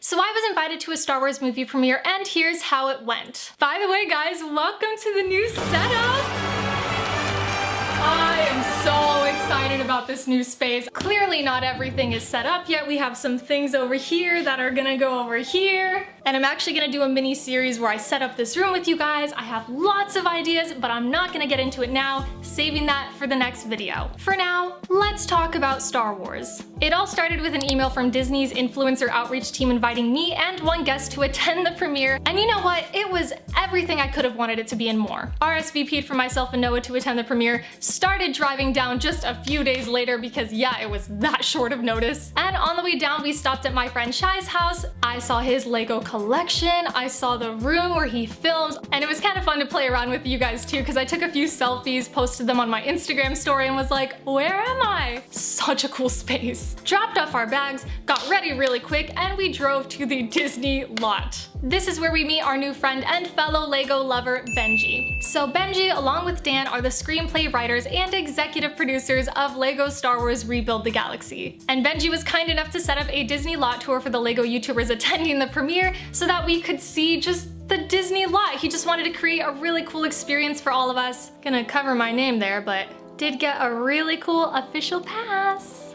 So I was invited to a Star Wars movie premiere, and here's how it went. By the way, guys, welcome to the new setup! I am so excited about this new space. Clearly not everything is set up yet. We have some things over here that are gonna go over here. And I'm actually gonna do a mini series where I set up this room with you guys. I have lots of ideas, but I'm not gonna get into it now, saving that for the next video. For now, let's talk about Star Wars. It all started with an email from Disney's influencer outreach team inviting me and one guest to attend the premiere. And you know what? It was everything I could have wanted it to be and more. RSVP'd for myself and Noah to attend the premiere, started driving down just a few days later because yeah, it was that short of notice. And on the way down, we stopped at my friend Shais' house. I saw his Lego collection, I saw the room where he films, and it was kind of fun to play around with you guys too because I took a few selfies, posted them on my Instagram story, and was like, where am I? Such a cool space. Dropped off our bags, got ready really quick, and we drove to the Disney lot. This is where we meet our new friend and fellow Lego lover, Benji. So Benji, along with Dan, are the screenplay writers and executive producers of Lego Star Wars Rebuild the Galaxy. And Benji was kind enough to set up a Disney lot tour for the Lego YouTubers attending the premiere so that we could see just the Disney lot. He just wanted to create a really cool experience for all of us. Gonna cover my name there, but did get a really cool official pass.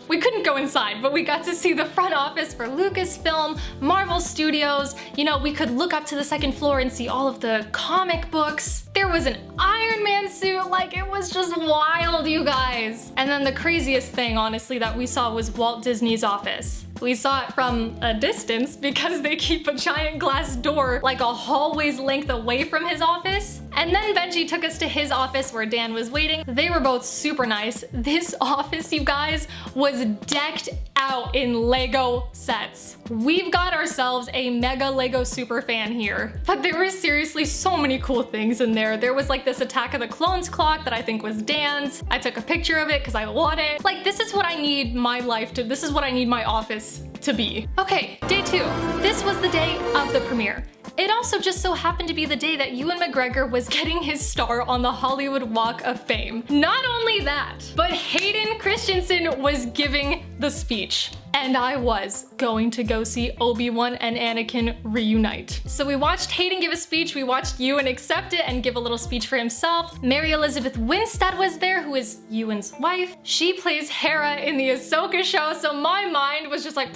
We couldn't go inside, but we got to see the front office for Lucasfilm, Marvel Studios. You know, we could look up to the second floor and see all of the comic books. There was an Iron Man suit, like it was just wild, you guys. And then the craziest thing, honestly, that we saw was Walt Disney's office. We saw it from a distance because they keep a giant glass door like a hallway's length away from his office. And then Benji took us to his office where Dan was waiting. They were both super nice. This office, you guys, was decked out in Lego sets. We've got ourselves a mega Lego super fan here. But there were seriously so many cool things in there. There was like this Attack of the Clones clock that I think was Dan's. I took a picture of it because I want it. Like, this is what I need my life to, this is what I need my office to be. Okay, day 2. This was the day of the premiere. It also just so happened to be the day that Ewan McGregor was getting his star on the Hollywood Walk of Fame. Not only that, but Hayden Christensen was giving the speech. And I was going to go see Obi-Wan and Anakin reunite. So we watched Hayden give a speech, we watched Ewan accept it and give a little speech for himself. Mary Elizabeth Winstead was there, who is Ewan's wife. She plays Hera in the Ahsoka show, so my mind was just like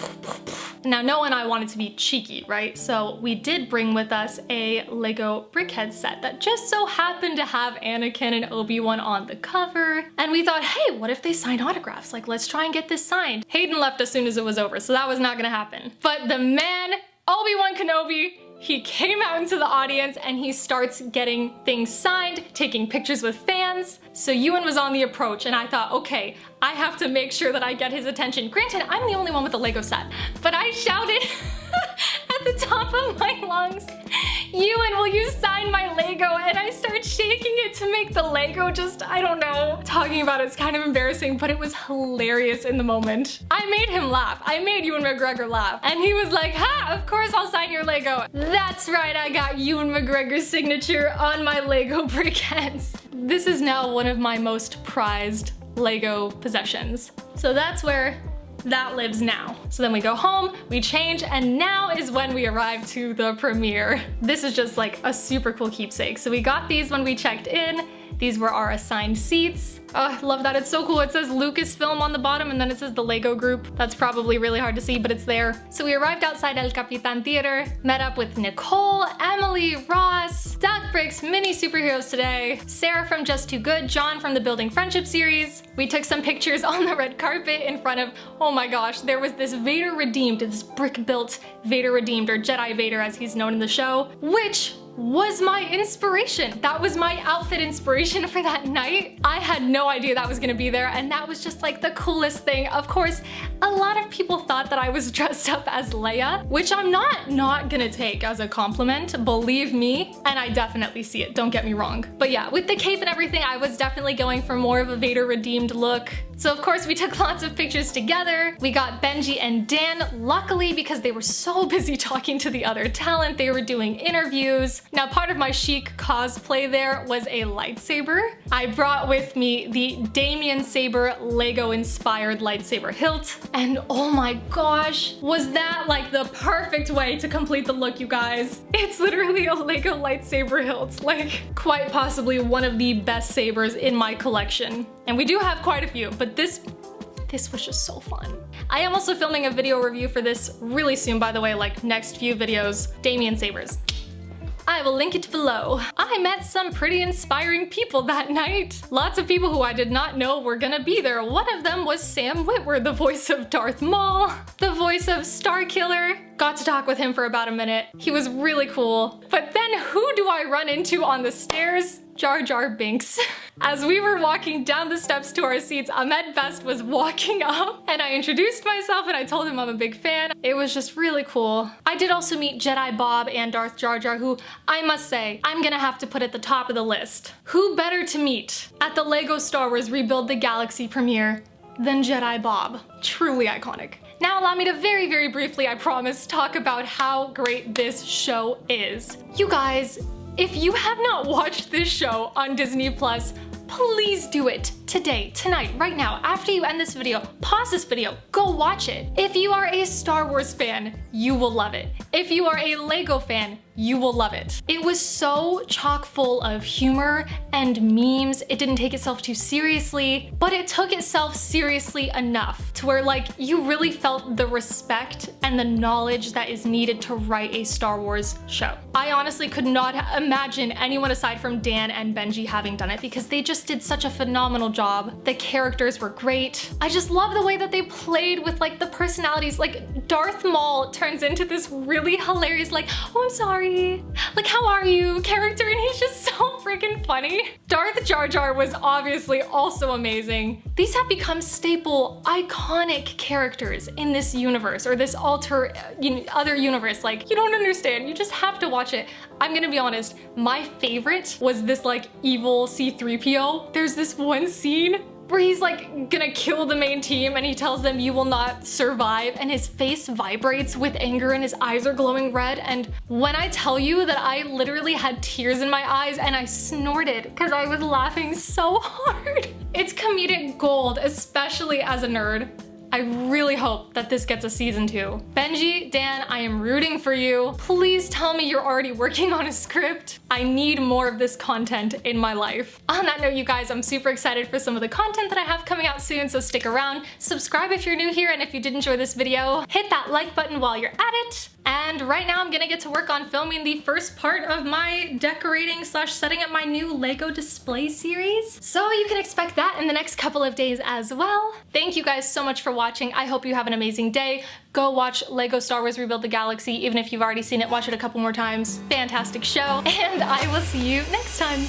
Now Noah and I wanted to be cheeky, right? So we did bring with us a Lego brickhead set that just so happened to have Anakin and Obi-Wan on the cover. And we thought, hey, what if they sign autographs? Like, let's try and get this signed. Hayden left as soon as it was over, so that was not gonna happen. But the man, ObiWan Kenobi, he came out into the audience and he starts getting things signed, taking pictures with fans. So Ewan was on the approach and I thought, okay, I have to make sure that I get his attention. Granted, I'm the only one with a Lego set, but I shouted at the top of my lungs, Ewan, will you sign my Lego? And I start shaking it to make the Lego just, I don't know. Talking about it's kind of embarrassing, but it was hilarious in the moment. I made him laugh. I made Ewan McGregor laugh. And he was like, ha, of course I'll sign your Lego. That's right, I got Ewan McGregor's signature on my Lego brickheads. This is now one of my most prized Lego possessions. So that's where that lives now. So then we go home, we change, and now is when we arrive to the premiere. This is just like a super cool keepsake. So we got these when we checked in. These were our assigned seats. Oh, I love that, it's so cool. It says Lucasfilm on the bottom and then it says the Lego group. That's probably really hard to see, but it's there. So we arrived outside El Capitan Theater, met up with Nicole, Emily, Ross, Duck Bricks, mini superheroes today, Sarah from Just Too Good, John from the Building Friendship series. We took some pictures on the red carpet in front of, oh my gosh, there was this Vader Redeemed, this brick-built Vader Redeemed, or Jedi Vader as he's known in the show, which was my inspiration. That was my outfit inspiration for that night. I had no idea that was gonna be there, and that was just like the coolest thing. Of course, a lot of people thought that I was dressed up as Leia, which I'm not gonna take as a compliment, believe me, and I definitely see it, don't get me wrong. But yeah, with the cape and everything, I was definitely going for more of a Vader redeemed look. So of course we took lots of pictures together. We got Benji and Dan, luckily because they were so busy talking to the other talent, they were doing interviews. Now part of my chic cosplay there was a lightsaber. I brought with me the Damien Saber Lego inspired lightsaber hilt. And oh my gosh, was that like the perfect way to complete the look, you guys. It's literally a Lego lightsaber hilt, like quite possibly one of the best sabers in my collection. And we do have quite a few, but this was just so fun. I am also filming a video review for this really soon, by the way, like next few videos. Damien sabers. I will link it below. I met some pretty inspiring people that night. Lots of people who I did not know were gonna be there. One of them was Sam Witwer, the voice of Darth Maul, the voice of Starkiller. Got to talk with him for about a minute. He was really cool. But then who do I run into on the stairs? Jar Jar Binks. As we were walking down the steps to our seats, Ahmed Best was walking up and I introduced myself and I told him I'm a big fan. It was just really cool. I did also meet Jedi Bob and Darth Jar Jar, who I must say, I'm gonna have to put at the top of the list. Who better to meet at the LEGO Star Wars Rebuild the Galaxy premiere than Jedi Bob? Truly iconic. Now allow me to very, very briefly, I promise, talk about how great this show is. You guys, if you have not watched this show on Disney+, please do it today, tonight, right now. After you end this video, pause this video, go watch it. If you are a Star Wars fan, you will love it. If you are a LEGO fan, you will love it. It was so chock full of humor and memes. It didn't take itself too seriously, but it took itself seriously enough to where like you really felt the respect and the knowledge that is needed to write a Star Wars show. I honestly could not imagine anyone aside from Dan and Benji having done it because they just did such a phenomenal job. The characters were great. I just love the way that they played with like the personalities. Like Darth Maul turns into this really hilarious like, oh, I'm sorry, like how are you character, and he's just so freaking funny. Darth Jar Jar was obviously also amazing. These have become staple, iconic characters in this universe or this other universe. Like you don't understand, you just have to watch it. I'm gonna be honest, my favorite was this like evil C-3PO. There's this one scene where he's like gonna kill the main team and he tells them you will not survive, and his face vibrates with anger and his eyes are glowing red. And when I tell you that I literally had tears in my eyes and I snorted because I was laughing so hard. It's comedic gold, especially as a nerd. I really hope that this gets a season 2. Benji, Dan, I am rooting for you. Please tell me you're already working on a script. I need more of this content in my life. On that note, you guys, I'm super excited for some of the content that I have coming out soon, so stick around. Subscribe if you're new here, and if you did enjoy this video, hit that like button while you're at it. And right now I'm gonna get to work on filming the first part of my decorating / setting up my new LEGO display series. So you can expect that in the next couple of days as well. Thank you guys so much for watching. I hope you have an amazing day. Go watch LEGO Star Wars Rebuild the Galaxy. Even if you've already seen it, watch it a couple more times. Fantastic show. And I will see you next time.